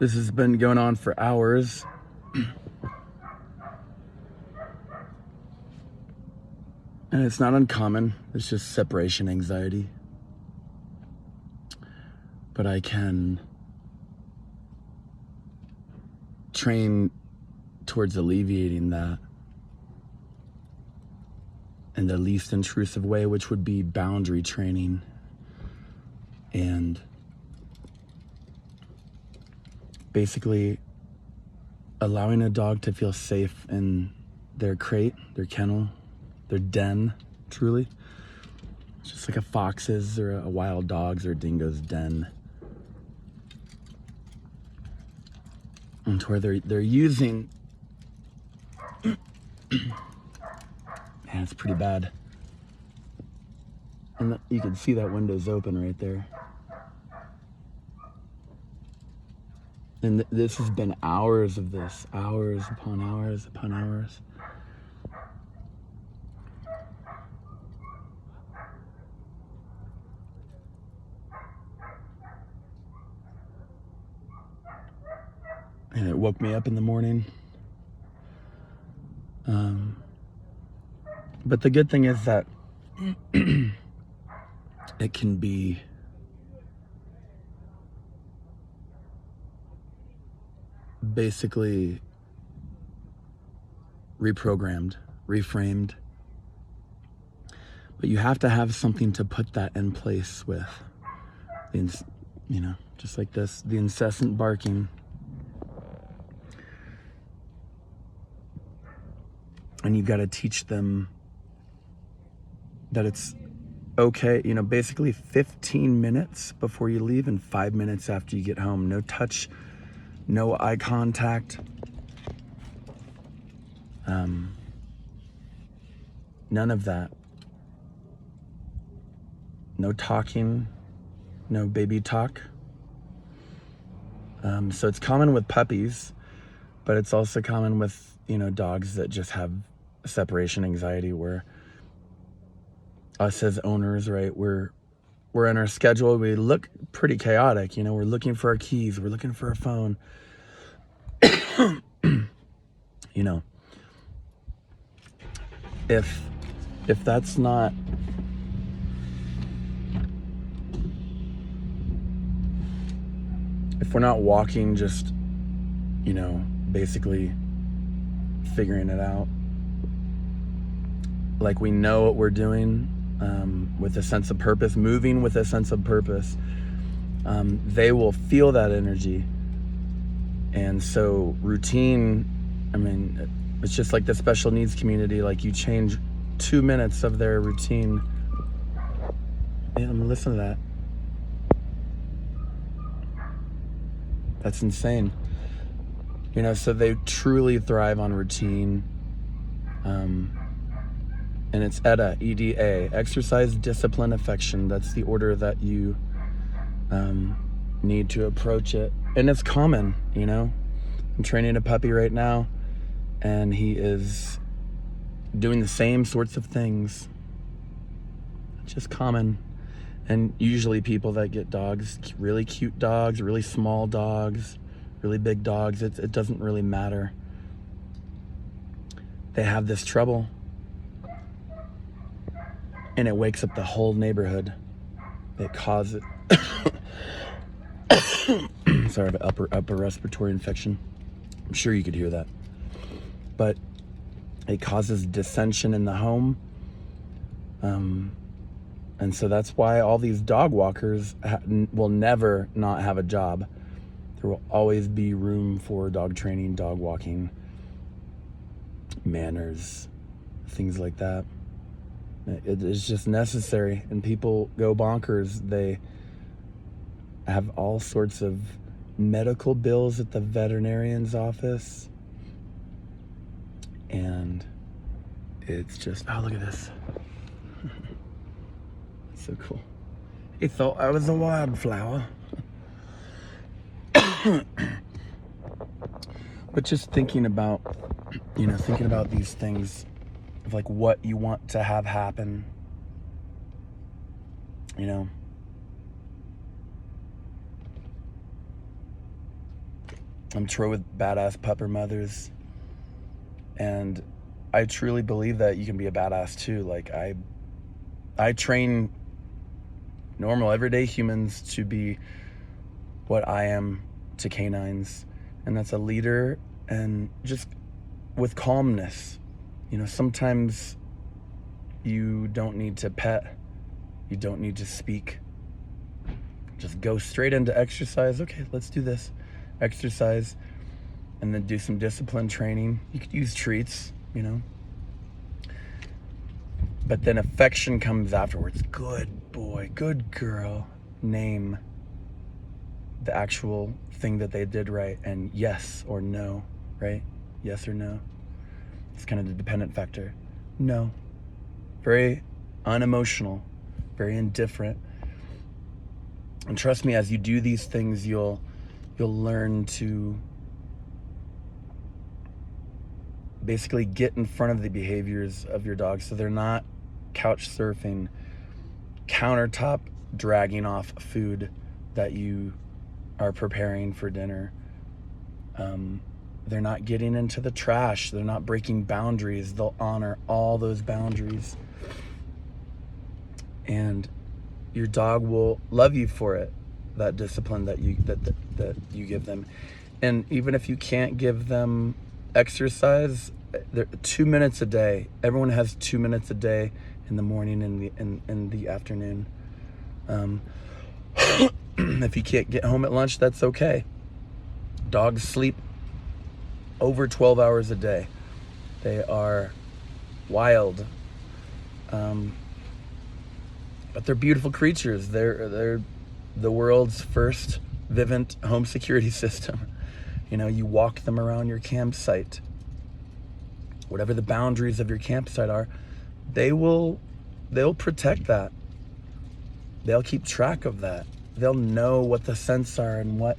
This has been going on for hours. And it's not uncommon. It's just separation anxiety. But I can train towards alleviating that in the least intrusive way, which would be boundary training and basically allowing a dog to feel safe in their crate, their kennel, their den, truly. It's just like a fox's or a wild dog's or a dingo's den. And to where they're using, man, it's pretty bad. And you can see that window's open right there. And this has been hours of this, hours upon hours upon hours. And it woke me up in the morning. But the good thing is that it can be basically reprogrammed, reframed. But you have to have something to put that in place with. You know, just like this, the incessant barking. And you've got to teach them that it's okay, you know, basically 15 minutes before you leave and 5 minutes after you get home. No touch, no eye contact. None of that. No talking, no baby talk. So it's common with puppies, but it's also common with, you know, dogs that just have separation anxiety, where us as owners, right, we're in our schedule, we look pretty chaotic, you know, we're looking for our keys, we're looking for our phone. You know, if that's not if we're not walking, just, you know, basically figuring it out, like we know what we're doing, with a sense of purpose, moving with a sense of purpose, they will feel that energy. And so routine, I mean, it's just like the special needs community. Like, you change 2 minutes of their routine. Yeah, listen to that. That's insane. You know, so they truly thrive on routine. And it's EDA, EDA, exercise, discipline, affection. That's the order that you need to approach it. And it's common, you know. I'm training a puppy right now, and he is doing the same sorts of things. It's just common. And usually people that get dogs, really cute dogs, really small dogs, really big dogs, it doesn't really matter. They have this trouble. And it wakes up the whole neighborhood. It causes sorry, I have an upper respiratory infection. I'm sure you could hear that. But it causes dissension in the home. And so that's why all these dog walkers will never not have a job. There will always be room for dog training, dog walking, manners, things like that. It is just necessary, and people go bonkers. They have all sorts of medical bills at the veterinarian's office, and it's just, oh, look at this. It's so cool. He thought I was a wildflower. But just thinking about, you know, thinking about these things, of like what you want to have happen, you know. I'm Troy with Badass Pupper Mothers, and I truly believe that you can be a badass too. Like I train normal everyday humans to be what I am to canines, and that's a leader, and just with calmness. You know, sometimes you don't need to pet, you don't need to speak. Just go straight into exercise. Okay, let's do this. Exercise, and then do some discipline training. You could use treats, you know. But then affection comes afterwards. Good boy, good girl. Name the actual thing that they did right, and yes or no, right? Yes or no. It's kind of the dependent factor. No. Very unemotional, very indifferent. And trust me, as you do these things, you'll learn to basically get in front of the behaviors of your dog, so they're not couch surfing, countertop dragging off food that you are preparing for dinner. They're not getting into the trash. They're not breaking boundaries. They'll honor all those boundaries. And your dog will love you for it, that discipline that you give them. And even if you can't give them exercise, 2 minutes a day. Everyone has 2 minutes a day, in the morning and in the afternoon. If you can't get home at lunch, that's okay. Dogs sleep over 12 hours a day. They are wild, but they're beautiful creatures. They're the world's first vivint home security system. You know, you walk them around your campsite. Whatever the boundaries of your campsite are, they'll protect that. They'll keep track of that. They'll know what the scents are and what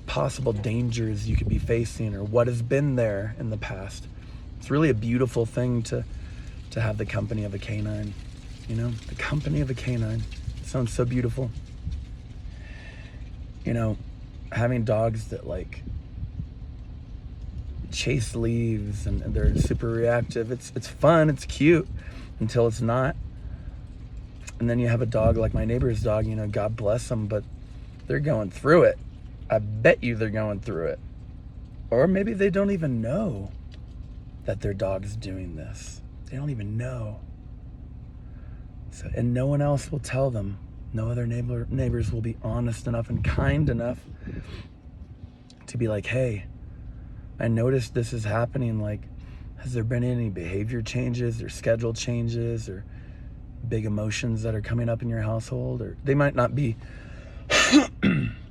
possible dangers you could be facing, or what has been there in the past. It's really a beautiful thing to have the company of a canine. You know, the company of a canine. It sounds so beautiful. You know, having dogs that like chase leaves and they're super reactive, it's fun, it's cute, until it's not. And then you have a dog like my neighbor's dog, you know, God bless them, but they're going through it. I bet you they're going through it. Or maybe they don't even know that their dog's doing this. They don't even know. So, and no one else will tell them. No other neighbors will be honest enough and kind enough to be like, hey, I noticed this is happening. Like, has there been any behavior changes or schedule changes or big emotions that are coming up in your household? Or they might not be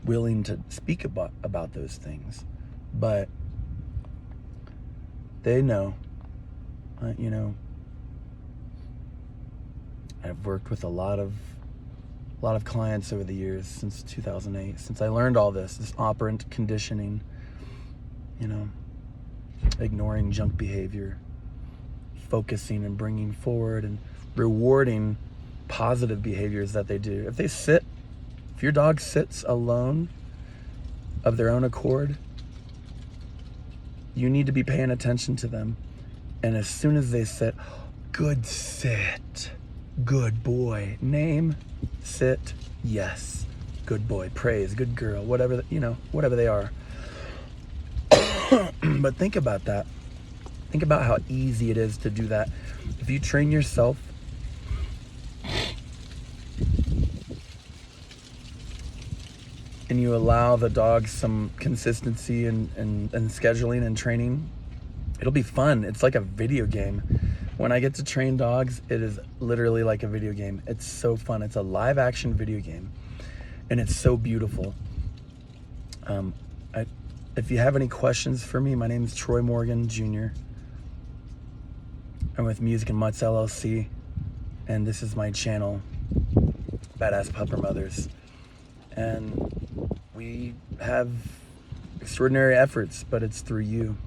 willing to speak about those things, but they know. You know, I've worked with a lot of clients over the years since 2008, since I learned all this operant conditioning, you know, ignoring junk behavior, focusing and bringing forward and rewarding positive behaviors that they do. If your dog sits alone of their own accord, you need to be paying attention to them. And as soon as they sit, good sit, good boy, name, sit, yes, good boy, praise, good girl, whatever, whatever they are. But think about that. Think about how easy it is to do that. If you train yourself and you allow the dog some consistency and scheduling and training, it'll be fun. It's like a video game. When I get to train dogs, it is literally like a video game. It's so fun. It's a live action video game, and it's so beautiful. If you have any questions for me, my name is Troy Morgan Jr. I'm with Music and Mutts LLC, and this is my channel, Badass Pupper Mothers. And we have extraordinary efforts, but it's through you.